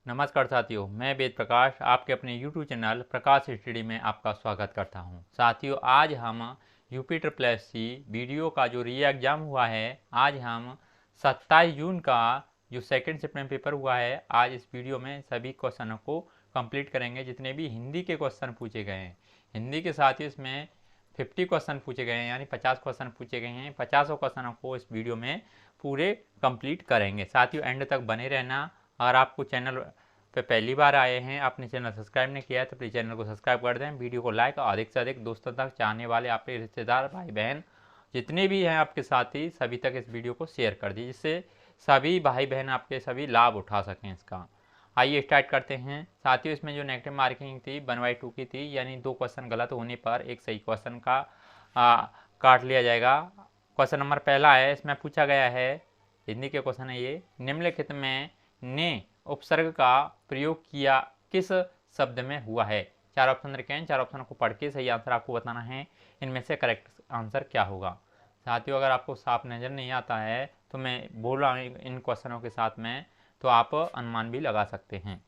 नमस्कार साथियों, मैं वेद प्रकाश आपके अपने यूट्यूब चैनल प्रकाश स्टडी में आपका स्वागत करता हूं। साथियों, आज हम यूपी ट्रिपल एससी वीडियो का जो री एग्ज़ाम हुआ है, आज हम 27 जून का जो सेकंड शिफ्ट में पेपर हुआ है, आज इस वीडियो में सभी क्वेश्चनों को कंप्लीट करेंगे। जितने भी हिंदी के क्वेश्चन पूछे गए हैं, हिंदी के साथ ही इसमें 50 क्वेश्चन पूछे गए हैं, यानी 50 क्वेश्चन पूछे गए हैं। 50 क्वेश्चनों को इस वीडियो में पूरे कंप्लीट करेंगे। साथियों, एंड तक बने रहना। अगर आपको चैनल पे पहली बार आए हैं, आपने चैनल सब्सक्राइब नहीं किया है, तो प्लीज़ चैनल को सब्सक्राइब कर दें। वीडियो को लाइक और अधिक से अधिक दोस्तों तक, चाहने वाले आपके रिश्तेदार, भाई बहन जितने भी हैं आपके साथी, सभी तक इस वीडियो को शेयर कर दीजिए, जिससे सभी भाई बहन आपके सभी लाभ उठा सकें इसका। आइए स्टार्ट करते हैं। साथियों, इसमें जो नेगेटिव मार्किंग थी 1/2 की थी, यानी 2 क्वेश्चन गलत होने पर एक सही क्वेश्चन का काट लिया जाएगा। क्वेश्चन नंबर पहला है, इसमें पूछा गया है, हिंदी के क्वेश्चन है ये, निम्नलिखित में ने उपसर्ग का प्रयोग किया किस शब्द में हुआ है। 4 ऑप्शन रखे हैं, 4 ऑप्शन को पढ़ के सही आंसर आपको बताना है। इनमें से करेक्ट आंसर क्या होगा। साथियों, अगर आपको साफ नज़र नहीं आता है तो मैं बोल रहा हूँ इन क्वेश्चनों के साथ में, तो आप अनुमान भी लगा सकते हैं।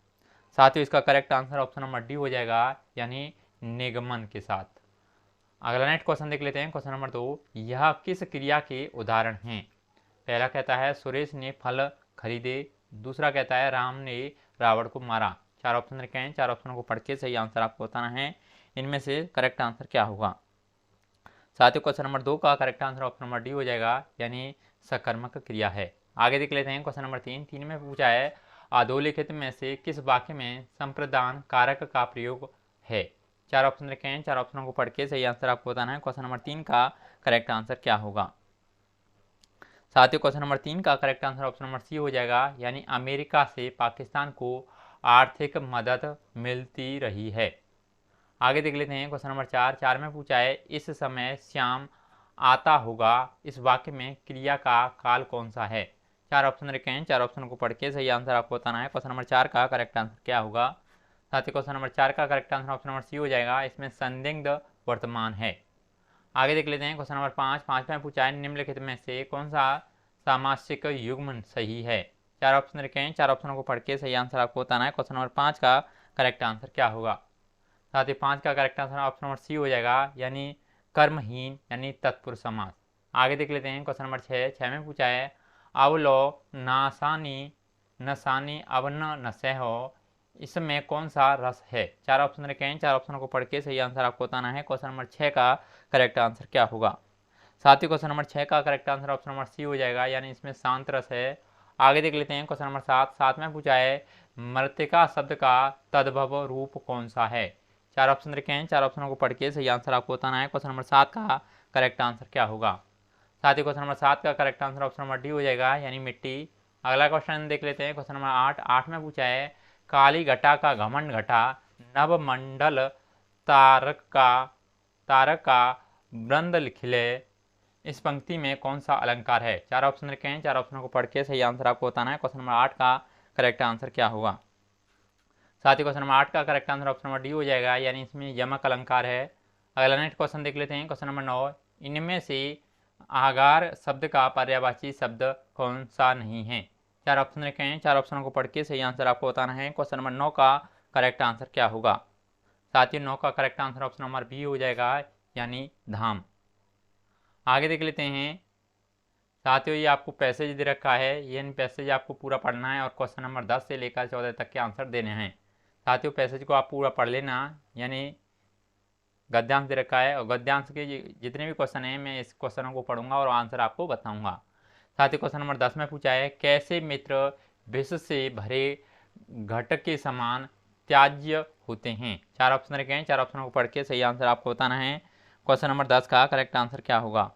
साथियों, इसका correct answer option number D हो जाएगा, यानी निगमन के साथ। अगला नेक्स्ट क्वेश्चन देख लेते हैं। क्वेश्चन नंबर 2, यह किस क्रिया के उदाहरण हैं। पहला कहता है सुरेश ने फल खरीदे, दूसरा कहता है राम ने रावण को मारा। 4 ऑप्शन रखे हैं, 4 ऑप्शनों को पढ़ के सही आंसर आपको बताना है। इनमें से करेक्ट आंसर क्या होगा। साथियों, क्वेश्चन नंबर 2 का correct answer option number D हो जाएगा, यानी सकर्मक क्रिया है। आगे देख लेते हैं क्वेश्चन नंबर 3 में पूछा है, अधोलिखित में से किस वाक्य में संप्रदान कारक का प्रयोग है। 4 ऑप्शन रखे हैं, 4 ऑप्शनों को पढ़ के सही आंसर आपको बताना है। क्वेश्चन नंबर 3 का करेक्ट आंसर क्या होगा। साथियों, क्वेश्चन नंबर 3 का correct answer option number C हो जाएगा, यानी अमेरिका से पाकिस्तान को आर्थिक मदद मिलती रही है। आगे देख लेते हैं क्वेश्चन नंबर 4 में पूछा है, इस समय श्याम आता होगा, इस वाक्य में क्रिया का काल कौन सा है। 4 ऑप्शन रखे हैं, 4 ऑप्शन को पढ़ के सही आंसर आपको बताना है। क्वेश्चन नंबर 4 का करेक्ट आंसर क्या होगा। साथ ही क्वेश्चन नंबर 4 का correct answer option number C हो जाएगा, इसमें संदिग्ध वर्तमान है। आगे देख लेते हैं क्वेश्चन नंबर 5 में पूछा है, निम्नलिखित में से कौन सा सामासिक युग्म सही है। 4 ऑप्शन रखे हैं, 4 ऑप्शनों को पढ़ के सही आंसर आपको बताना है। क्वेश्चन नंबर 5 का करेक्ट आंसर क्या होगा। साथ ही 5 का correct answer option number C हो जाएगा, यानी कर्महीन, यानी तत्पुरुष समास। आगे देख लेते हैं क्वेश्चन नंबर 6 में पूछा है, अवलो नासानी नसानी अवन नसह हो, इसमें कौन सा रस है। 4 ऑप्शन रखे हैं, 4 ऑप्शनों को पढ़ के सही आंसर आपको बताना है। क्वेश्चन नंबर 6 का करेक्ट आंसर क्या होगा। साथ ही क्वेश्चन नंबर 6 का correct answer option number C हो जाएगा, यानी इसमें शांत रस है। आगे देख लेते हैं क्वेश्चन नंबर 7 में पूछा है, मृतिका शब्द का तद्भव रूप कौन सा है। 4 ऑप्शन रखे हैं, 4 ऑप्शनों को पढ़ के सही आंसर आपको बताना है। क्वेश्चन नंबर 7 का करेक्ट आंसर क्या होगा। साथ ही क्वेश्चन नंबर 7 का correct answer option number D हो जाएगा, यानी मिट्टी। अगला क्वेश्चन देख लेते हैं क्वेश्चन नंबर 8 में पूछा है, काली घटा का घमंड घटा, नवमंडल तारक का वृंद खिले, इस पंक्ति में कौन सा अलंकार है। 4 ऑप्शन रखे हैं, 4 ऑप्शनों को पढ़ के सही आंसर आपको बताना है। क्वेश्चन नंबर 8 का करेक्ट आंसर क्या होगा। साथ ही क्वेश्चन नंबर 8 का correct answer option number D हो जाएगा, यानी इसमें यमक अलंकार है। अगला नेक्स्ट क्वेश्चन देख लेते हैं क्वेश्चन नंबर 9, इनमें से आगार शब्द का पर्यायवाची शब्द कौन सा नहीं है। 4 ऑप्शन रखे हैं, 4 ऑप्शनों को पढ़ के सही आंसर आपको बताना है। क्वेश्चन नंबर 9 का करेक्ट आंसर क्या होगा। साथ ही 9 का correct answer option number B हो जाएगा, यानी धाम। आगे देख लेते हैं साथियों, ये आपको पैसेज दे रखा है, ये पैसेज आपको पूरा पढ़ना है और क्वेश्चन नंबर 10 से लेकर 14 तक के आंसर देने हैं। साथियों, पैसेज को आप पूरा पढ़ लेना, यानी गद्यांश दे रखा है और गद्यांश के जितने भी क्वेश्चन हैं मैं इस क्वेश्चनों को पढ़ूंगा और आंसर आपको बताऊंगा। साथ ही क्वेश्चन नंबर 10 में पूछा है, कैसे मित्र विष से भरे घट के समान त्याज्य होते हैं। 4 ऑप्शन रखे हैं, 4 ऑप्शनों को पढ़ के सही आंसर आपको बताना है। क्वेश्चन नंबर 10 का करेक्ट आंसर क्या होगा।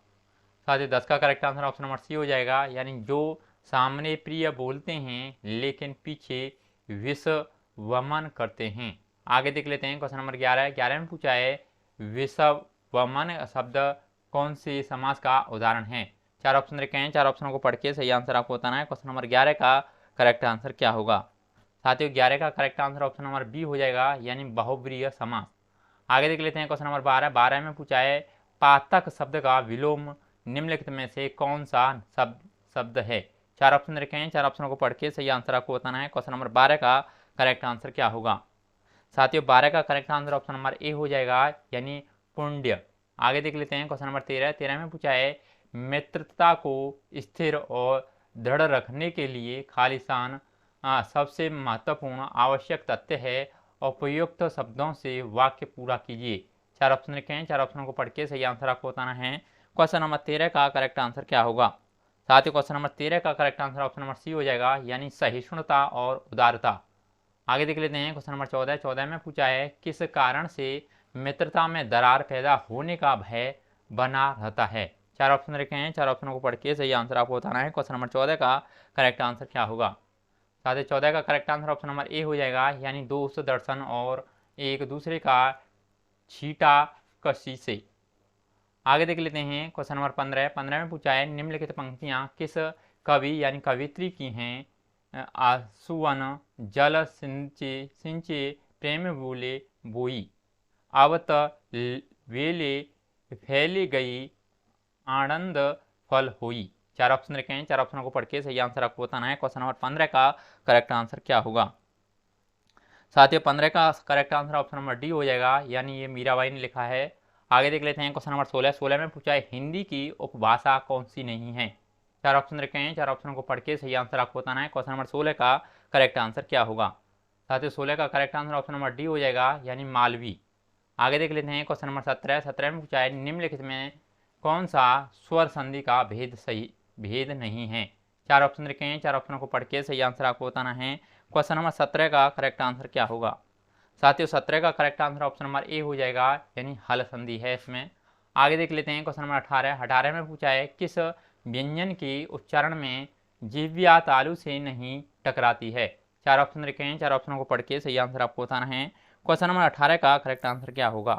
साथ ही 10 का correct answer option number C हो जाएगा, यानी जो सामने प्रिय बोलते हैं लेकिन पीछे विष वमन करते हैं। आगे देख लेते हैं क्वेश्चन नंबर 11 में पूछा है, विष वमन शब्द कौन से समास का उदाहरण है। 4 ऑप्शन रखे हैं, 4 ऑप्शनों को पढ़ के सही आंसर आपको बताना है। क्वेश्चन नंबर 11 का करेक्ट आंसर क्या होगा। साथियों, 11 का correct answer option number B हो जाएगा, यानी बहुब्रीय समास। आगे देख लेते हैं क्वेश्चन नंबर 12 में पूछा है, पातक शब्द का विलोम निम्नलिखित में से कौन सा शब्द है। 4 ऑप्शन रखे हैं, 4 ऑप्शनों को पढ़ के सही आंसर आपको बताना है। क्वेश्चन नंबर 12 का करेक्ट आंसर क्या होगा। साथियों 12 का correct answer option number A हो जाएगा, यानी पुण्य। आगे देख लेते हैं क्वेश्चन नंबर 13 में पूछा है मित्रता को स्थिर और दृढ़ रखने के लिए खालिस्तान सबसे महत्वपूर्ण आवश्यक तथ्य है। उपयुक्त शब्दों से वाक्य पूरा कीजिए। 4 ऑप्शन लिखे हैं, 4 ऑप्शनों को पढ़ के सही आंसर आपको बताना है। क्वेश्चन नंबर 13 का करेक्ट आंसर क्या होगा। साथ ही क्वेश्चन नंबर 13 का correct answer option number C हो जाएगा, यानी सहिष्णुता और उदारता। आगे देख लेते हैं क्वेश्चन नंबर 14 में पूछा है किस कारण से मित्रता में दरार पैदा होने का भय बना रहता है। 4 ऑप्शन रखे हैं, 4 ऑप्शनों को पढ़ के सही आंसर आपको बताना है। क्वेश्चन नंबर 14 का करेक्ट आंसर क्या होगा। साथ ही 14 का correct answer option number A हो जाएगा, यानी दोस्त दर्शन और एक दूसरे का छीटा कशी से। आगे देख लेते हैं क्वेश्चन नंबर 15 में पूछा है निम्नलिखित पंक्तियां किस कवि यानी कवित्री की हैं। आसुवन जल सिंचे सिंचे प्रेम बोले बोई, आवत वेले फैली गई आनंद फल होई। 4 ऑप्शन रखे हैं, 4 ऑप्शनों को पढ़ के सही आंसर आपको बताना है। क्वेश्चन नंबर 15 का करेक्ट आंसर क्या होगा। साथियों 15 का correct answer option number D हो जाएगा, यानी ये मीराबाई ने लिखा है। आगे देख लेते हैं क्वेश्चन नंबर 16 में पूछा है हिंदी की उपभाषा कौन सी नहीं है। 4 ऑप्शन रखे हैं, 4 ऑप्शनों को पढ़ के सही आंसर आपको बताना है। क्वेश्चन नंबर 16 का करेक्ट आंसर क्या होगा। साथियों 16 का correct answer option number D हो जाएगा, यानी मालवी। आगे देख लेते हैं क्वेश्चन नंबर 17 में पूछा है निम्नलिखित में कौन सा स्वर संधि का भेद नहीं है। 4 ऑप्शन रखे हैं, 4 ऑप्शनों को पढ़ के सही आंसर आपको बताना है। क्वेश्चन नंबर 17 का करेक्ट आंसर क्या होगा। साथियों 17 का correct answer option number A हो जाएगा, यानी हल संधि है इसमें। आगे देख लेते हैं क्वेश्चन नंबर 18 में पूछा है किस व्यंजन की उच्चारण में जिह्वा तालु से नहीं टकराती है। 4 ऑप्शन रखे हैं, 4 ऑप्शनों को पढ़ के सही आंसर आपको बताना है। क्वेश्चन नंबर 18 का करेक्ट आंसर क्या होगा।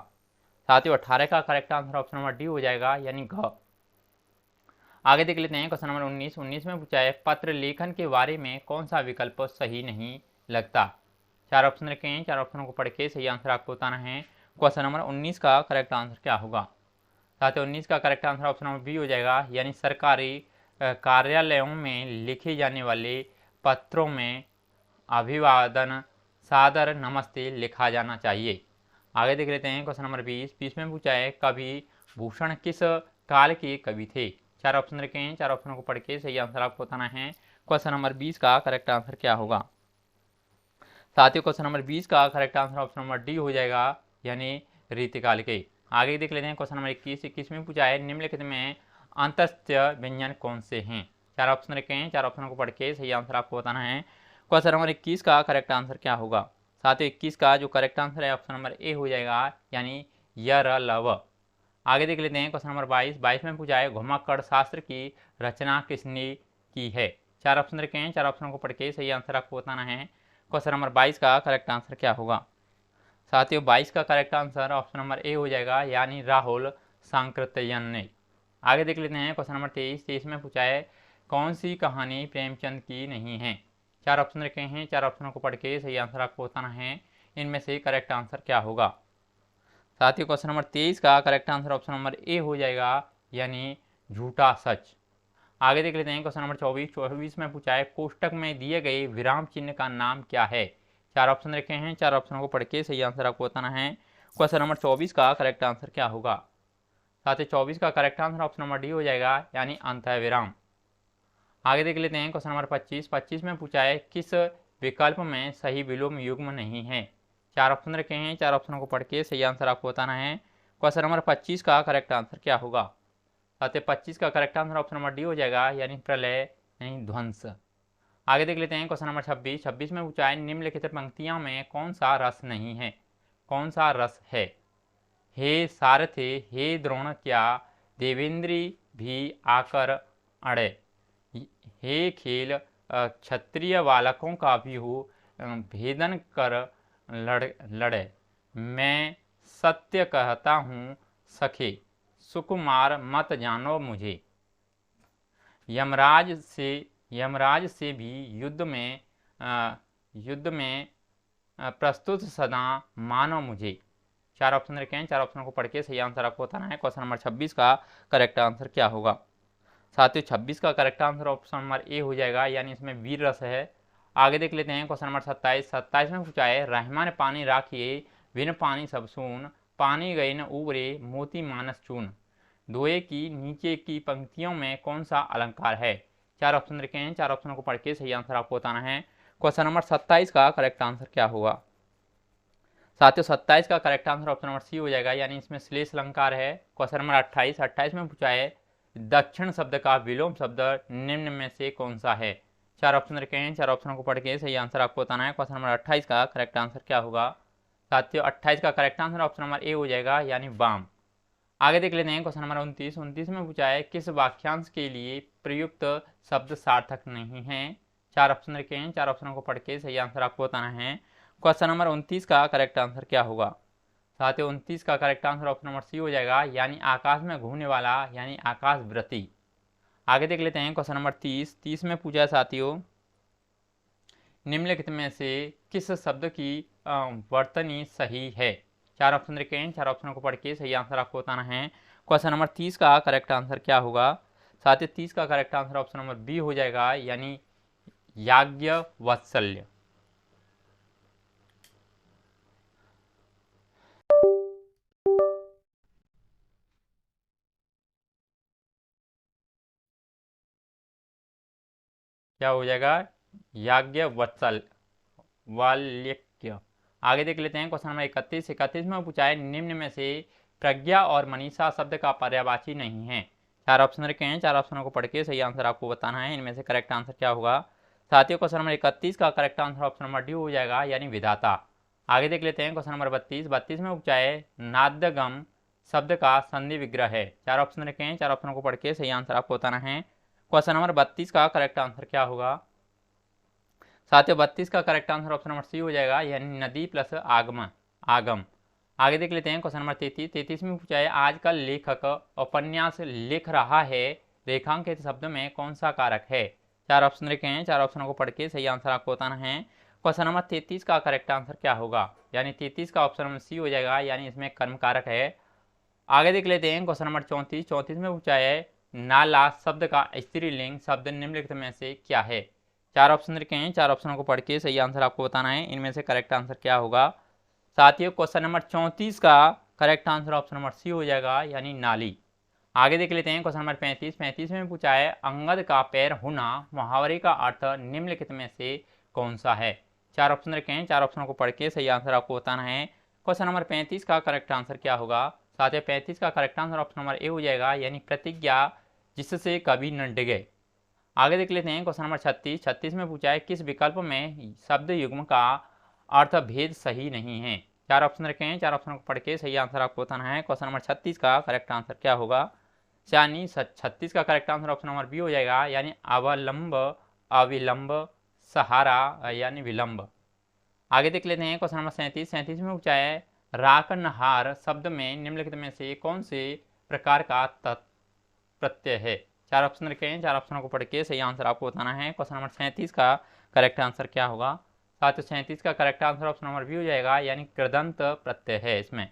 साथियों 18 का correct answer option number D हो जाएगा, यानी घ। आगे देख लेते हैं क्वेश्चन नंबर 19 में पूछा है पत्र लेखन के बारे में कौन सा विकल्प सही नहीं लगता। 4 ऑप्शन रखे हैं, 4 ऑप्शनों को पढ़ के सही आंसर आपको बताना है। क्वेश्चन नंबर 19 का करेक्ट आंसर क्या होगा। साथियों 19 का correct answer option number B हो जाएगा, यानी सरकारी कार्यालयों में लिखे जाने वाले पत्रों में अभिवादन सादर नमस्ते लिखा जाना चाहिए। आगे देख लेते हैं क्वेश्चन नंबर 20 में पूछा है कवि भूषण किस काल के कवि थे। 4 ऑप्शन रखे हैं, 4 ऑप्शनों को पढ़ के सही आंसर आपको बताना है। क्वेश्चन नंबर 20 का करेक्ट आंसर क्या होगा। साथियों क्वेश्चन नंबर 20 का correct answer option number D हो जाएगा, यानी रीतिकाल के। आगे देख लेते हैं क्वेश्चन नंबर 21 में पूछा है निम्नलिखित में अंतस्त्य व्यंजन कौन से हैं। 4 ऑप्शन रखे हैं, 4 ऑप्शनों को पढ़ के सही आंसर आपको बताना है। क्वेश्चन नंबर 21 का करेक्ट आंसर क्या होगा। साथियों 21 का जो करेक्ट आंसर है ऑप्शन नंबर ए हो जाएगा, यानी यर लव। आगे देख लेते हैं क्वेश्चन नंबर 22 में पूछा है घुमक्कड़ शास्त्र की रचना किसने की है। 4 ऑप्शन रखे हैं, 4 ऑप्शनों को पढ़ के सही आंसर आपको बताना है। क्वेश्चन नंबर 22 का करेक्ट आंसर क्या होगा। साथियों 22 का correct answer option number A हो जाएगा, यानी राहुल सांकृत्ययन ने। आगे देख लेते हैं क्वेश्चन नंबर 23 में पूछा है कौन सी कहानी प्रेमचंद की नहीं है। 4 ऑप्शन रखे हैं, 4 ऑप्शनों को पढ़ के सही आंसर आपको बताना है। इनमें से करेक्ट आंसर क्या होगा। साथियों क्वेश्चन नंबर 23 का correct answer option number A हो जाएगा, यानी झूठा सच। आगे देख लेते हैं क्वेश्चन नंबर 24 में पूछा है कोष्टक में दिए गए विराम चिन्ह का नाम क्या है। 4 ऑप्शन रखे हैं, 4 ऑप्शनों को पढ़ के सही आंसर आपको बताना है। क्वेश्चन नंबर 24 का करेक्ट आंसर क्या होगा। साथ ही 24 का correct answer option number D हो जाएगा, यानी अंतः विराम। आगे देख लेते हैं क्वेश्चन नंबर 25 में पूछा है किस विकल्प में सही विलोम युग्म नहीं है। 4 ऑप्शन रखे हैं, 4 ऑप्शनों को पढ़ के सही आंसर आपको बताना है। क्वेश्चन नंबर 25 का करेक्ट आंसर क्या होगा। साथ ही 25 का correct answer option number D हो जाएगा, यानी प्रलय यानी ध्वंस। आगे देख लेते हैं क्वेश्चन नंबर 26 में पूछा है निम्नलिखित पंक्तियों में कौन सा रस नहीं है। कौन सा रस है। हे सारथे हे द्रोण क्या देवेंद्री भी आकर अड़े, हे खेल क्षत्रिय बालकों का भी हो भेदन कर लड़े, मैं सत्य कहता हूँ सखे सुकुमार मत जानो मुझे, यमराज से भी युद्ध में प्रस्तुत सदा मानो मुझे। 4 ऑप्शन रखे हैं, 4 ऑप्शनों को पढ़ के सही आंसर आपको बताना है। क्वेश्चन नंबर 26 का करेक्ट आंसर क्या होगा। साथियों 26 का correct answer option number A हो जाएगा, यानी इसमें वीर रस है। आगे देख लेते हैं क्वेश्चन नंबर 27। 27 में पूछा है रहमान पानी राखिए बिन पानी सब सून, पानी गए न उबरे मोती मानस चून। दोए की नीचे की पंक्तियों में कौन सा अलंकार है? 4 ऑप्शन रखे हैं, 4 ऑप्शनों को पढ़ के सही आंसर आपको बताना है। क्वेश्चन नंबर 27 का करेक्ट आंसर क्या होगा? साथियों 27 का correct answer option number C हो जाएगा, यानी इसमें श्लेष अलंकार है। Question number 28। 28 में पूछा है दक्षिण शब्द का विलोम शब्द निम्न में से कौन सा है? 4 ऑप्शन रखे हैं, 4 ऑप्शनों को पढ़ के सही आंसर आपको बताना है। क्वेश्चन नंबर 28 का करेक्ट आंसर क्या होगा? साथियों 28 का correct answer option number A हो जाएगा, यानी वाम। आगे देख लेते हैं क्वेश्चन नंबर 29। 29 में पूछा है किस वाक्यांश के लिए प्रयुक्त शब्द सार्थक नहीं है? 4 ऑप्शन रखे हैं, 4 ऑप्शनों को पढ़ के सही आंसर आपको बताना है। क्वेश्चन नंबर 29 का करेक्ट आंसर क्या होगा? साथियों 29 का correct answer option number C हो जाएगा, यानी आकाश में घूमने वाला, यानी आकाश वृत्ति। आगे देख लेते हैं क्वेश्चन नंबर 30। 30 में पूछा है साथियों निम्नलिखित में से किस शब्द की वर्तनी सही है? 4 ऑप्शन रखे हैं, 4 ऑप्शनों को पढ़ के सही आंसर आपको बताना है। क्वेश्चन नंबर 30 का करेक्ट आंसर क्या होगा? साथियों 30 का correct answer option number B हो जाएगा, यानी याज्ञवत्सल्य। क्या हो जाएगा? याज्ञवत्सल वाल्यक्य। आगे देख लेते हैं क्वेश्चन नंबर 31। 31 में पूछा है निम्न में से प्रज्ञा और मनीषा शब्द का पर्यायवाची नहीं है। 4 ऑप्शन रखे हैं, 4 ऑप्शनों को पढ़ के सही आंसर आपको बताना है। इनमें से करेक्ट आंसर क्या होगा? साथियों क्वेश्चन नंबर 31 का correct answer option number D हो जाएगा, यानी विधाता। आगे देख लेते हैं क्वेश्चन नंबर 32। 32 में पूछा है नाद्यगम शब्द का संधि विग्रह है। 4 ऑप्शन रखे हैं, 4 ऑप्शनों को पढ़ के सही आंसर आपको बताना है। क्वेश्चन नंबर 32 का करेक्ट आंसर क्या होगा? साथियों 32 का correct answer option number C हो जाएगा, यानी नदी प्लस आगम। आगे देख लेते हैं क्वेश्चन नंबर 33। 33 में पूछा है आजकल लेखक उपन्यास लिख रहा है, रेखांकित शब्द में कौन सा कारक है? 4 ऑप्शन रखे हैं, 4 ऑप्शनों को पढ़ के सही आंसर आपको बताना है। क्वेश्चन नंबर 33 का करेक्ट आंसर क्या होगा? यानी 33 का ऑप्शन नंबर सी हो जाएगा, यानी इसमें कर्म कारक है। आगे देख लेते हैं क्वेश्चन नंबर 34। 34 में पूछा है नाला शब्द का स्त्रीलिंग शब्द निम्नलिखित में से क्या है? 4 ऑप्शन रखे हैं, 4 ऑप्शनों को पढ़ के सही आंसर आपको बताना है। इनमें से करेक्ट आंसर क्या होगा? साथियों क्वेश्चन नंबर 34 का correct answer option number C हो जाएगा, यानी नाली। आगे देख लेते हैं क्वेश्चन नंबर 35। 35 में पूछा है अंगद का पैर होना मुहावरे का अर्थ निम्नलिखित में से कौन सा है? 4 ऑप्शन रखे हैं, 4 ऑप्शनों को पढ़ के सही आंसर आपको बताना है। क्वेश्चन नंबर 35 का करेक्ट आंसर क्या होगा? साथियों 35 का correct answer option number A हो जाएगा, यानी प्रतिज्ञा जिससे कभी न डिगे। आगे देख लेते हैं क्वेश्चन नंबर 36। 36 में पूछा है किस विकल्प में शब्द युग्म का अर्थ भेद सही नहीं है? 4 ऑप्शन रखे हैं, 4 ऑप्शनों को पढ़ के सही आंसर आपको बताना है। क्वेश्चन नंबर 36 का करेक्ट आंसर क्या होगा? यानी 36 का correct answer option number B हो जाएगा, यानी अवलंब अविलंब सहारा, यानी विलंब। आगे देख लेते हैं क्वेश्चन नंबर 37। 37 में पूछा है राकनहार शब्द में निम्नलिखित में से कौन से प्रकार का प्रत्यय है? 4 ऑप्शन रखे हैं, 4 ऑप्शनों को पढ़ के सही आंसर आपको बताना है। क्वेश्चन नंबर 37 का करेक्ट आंसर क्या होगा? साथ ही 37 का correct answer option number B हो जाएगा, यानी कृदंत प्रत्यय है इसमें।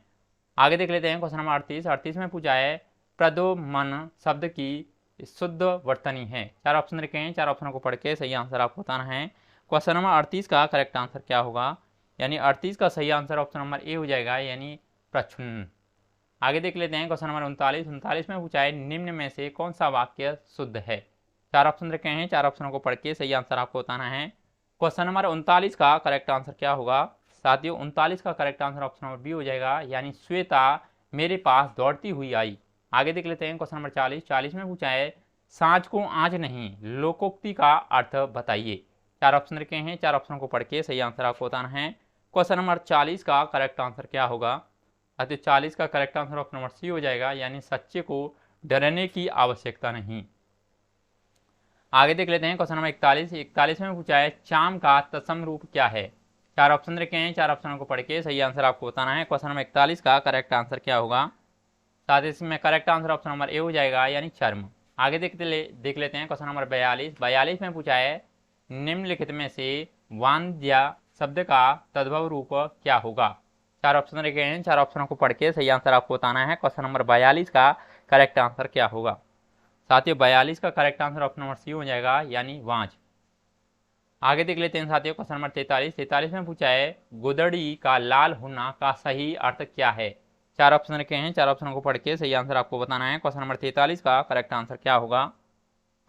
आगे देख लेते हैं क्वेश्चन नंबर 38। 38 में पूछा है प्रदोमन शब्द की शुद्ध वर्तनी है। 4 ऑप्शन रखे हैं, 4 ऑप्शनों को पढ़ के सही आंसर आपको बताना है। क्वेश्चन नंबर 38 का करेक्ट आंसर क्या होगा? यानी 38 का सही आंसर ऑप्शन नंबर ए हो जाएगा, यानी प्रच्छन्न। आगे देख लेते हैं क्वेश्चन नंबर 39। 39 में पूछा है निम्न में से कौन सा वाक्य शुद्ध है? 4 ऑप्शन रखे हैं, 4 ऑप्शनों को पढ़ के सही आंसर आपको बताना है। क्वेश्चन नंबर 39 का करेक्ट आंसर क्या होगा? साथियों 39 का correct answer option number B हो जाएगा, यानी श्वेता मेरे पास दौड़ती हुई आई। आगे देख लेते हैं क्वेश्चन नंबर 40। 40 में पूछा है सांझ को आँच नहीं लोकोक्ति का अर्थ बताइए। 4 ऑप्शन रखे हैं, 4 ऑप्शनों को पढ़ के सही आंसर आपको बताना है। क्वेश्चन नंबर 40 का करेक्ट आंसर क्या होगा? अतः 40 का correct answer option number C हो जाएगा, यानी सच्चे को डरने की आवश्यकता नहीं। आगे देख लेते हैं क्वेश्चन नंबर 41। 41 में पूछा है चाम का तत्सम रूप क्या है? 4 ऑप्शन रखे हैं, 4 ऑप्शनों को पढ़ के सही आंसर आपको बताना है। क्वेश्चन नंबर 41 का करेक्ट आंसर क्या होगा? साथ ही इसमें correct answer option number A हो जाएगा, यानी चर्म। आगे देख लेते हैं क्वेश्चन नंबर 42। 42 में पूछा है निम्नलिखित में से वांद्या शब्द का तद्भव रूप क्या होगा? 4 ऑप्शन रखे हैं, 4 ऑप्शनों को पढ़ के सही आंसर आपको बताना है। क्वेश्चन नंबर 42 का करेक्ट आंसर क्या होगा? साथियों 42 का correct answer option number C हो जाएगा, यानी वांझ। आगे देख लेते हैं साथियों क्वेश्चन नंबर 43 में पूछा है गुदड़ी का लाल होना का सही अर्थ क्या है। 4 ऑप्शन रखे हैं, 4 ऑप्शनों को पढ़ के सही आंसर आपको बताना है। क्वेश्चन नंबर 43 का करेक्ट आंसर क्या होगा।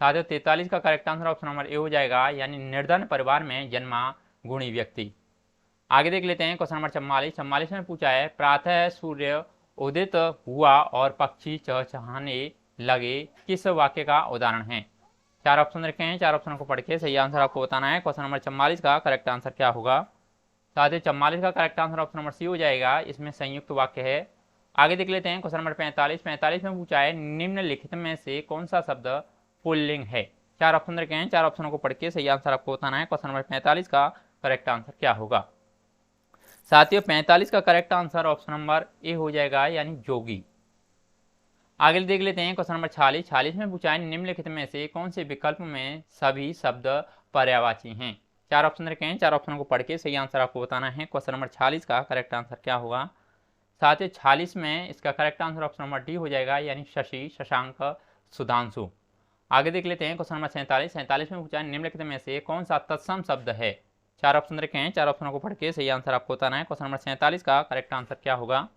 साथियों 43 का correct answer option number A हो जाएगा, यानी निर्धन परिवार में जन्मा गुणी व्यक्ति। आगे देख लेते हैं क्वेश्चन नंबर 44 में पूछा है प्रातः सूर्य उदित हुआ और पक्षी चहचहाने लगे किस वाक्य का उदाहरण है। 4 ऑप्शन रखे हैं, 4 ऑप्शनों को पढ़ के सही आंसर आपको बताना है। क्वेश्चन नंबर 44 का करेक्ट आंसर क्या होगा। साथियों 44 का correct answer option number C हो जाएगा, इसमें संयुक्त वाक्य है। आगे देख लेते हैं क्वेश्चन नंबर 45 में पूछा है निम्नलिखित में से कौन सा शब्द पुल्लिंग है। 4 ऑप्शन रखे हैं, 4 ऑप्शनों को पढ़ के सही आंसर आपको बताना है। क्वेश्चन नंबर 45 का करेक्ट आंसर क्या होगा। साथियों 45 का correct answer option number A हो जाएगा, यानी जोगी। आगे देख लेते हैं क्वेश्चन नंबर 46 में पूछा है निम्नलिखित में से कौन से विकल्प में सभी शब्द पर्यायवाची हैं। 4 ऑप्शन रखे हैं, 4 ऑप्शनों को पढ़ के सही आंसर आपको बताना है। क्वेश्चन नंबर 46 का करेक्ट आंसर क्या होगा। साथियों 46 में इसका correct answer option number D हो जाएगा, यानी शशि, शशांक, सुधांशु। आगे देख लेते हैं क्वेश्चन नंबर 47 में पूछा है निम्नलिखित में से कौन सा तत्सम शब्द है। 4 ऑप्शन रखे हैं, 4 ऑप्शनों को पढ़ के सही आंसर आपको बताना है। क्वेश्चन नंबर 47 का करेक्ट आंसर क्या होगा।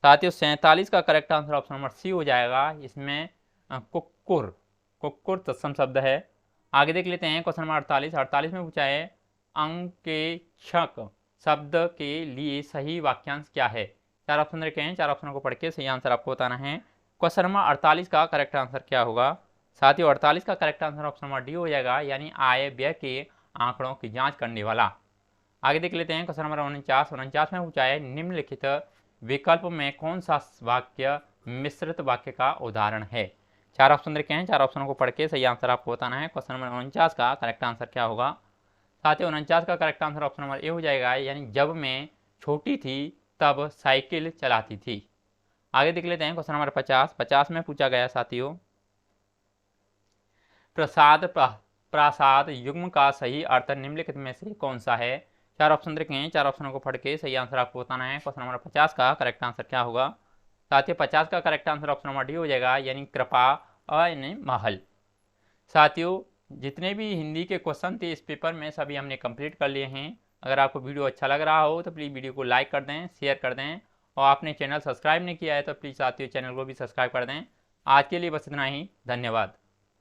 साथियों 47 का correct answer option number C हो जाएगा, इसमें कुक्कुर तत्सम शब्द है। आगे देख लेते हैं क्वेश्चन नंबर 48 में पूछा है अंकेक्षक शब्द के लिए सही वाक्यांश क्या है। 4 ऑप्शन रखे हैं, 4 ऑप्शनों को पढ़ के सही आंसर आपको बताना है। क्वेश्चन नंबर 48 का करेक्ट आंसर क्या होगा। साथियों 48 का correct answer option number D हो जाएगा, यानी आय व्यय के आंकड़ों की जांच करने वाला। आगे देख लेते हैं क्वेश्चन नंबर 49 में पूछा है निम्नलिखित विकल्प में कौन सा वाक्य मिश्रित वाक्य का उदाहरण है। 4 ऑप्शन रखे हैं, 4 ऑप्शनों को पढ़ के सही आंसर आपको बताना है। क्वेश्चन नंबर 49 का करेक्ट आंसर क्या होगा। साथियों 49 का correct answer option number A हो जाएगा, यानी जब मैं छोटी थी तब साइकिल चलाती थी। आगे देख लेते हैं क्वेश्चन नंबर 50 में पूछा गया साथियों प्रासाद युग्म का सही अर्थ निम्नलिखित में से कौन सा है। 4 ऑप्शन रखे हैं, 4 ऑप्शनों को पढ़ के सही आंसर आपको बताना है। क्वेश्चन नंबर 50 का करेक्ट आंसर क्या होगा। साथियों 50 का correct answer option number D हो जाएगा, यानी कृपा यानी महल। साथियों जितने भी हिंदी के क्वेश्चन थे इस पेपर में सभी हमने कंप्लीट कर लिए हैं। अगर आपको वीडियो अच्छा लग रहा हो तो प्लीज़ वीडियो को लाइक कर दें, शेयर कर दें, और आपने चैनल सब्सक्राइब नहीं किया है तो प्लीज़ साथियों चैनल को भी सब्सक्राइब कर दें। आज के लिए बस इतना ही, धन्यवाद।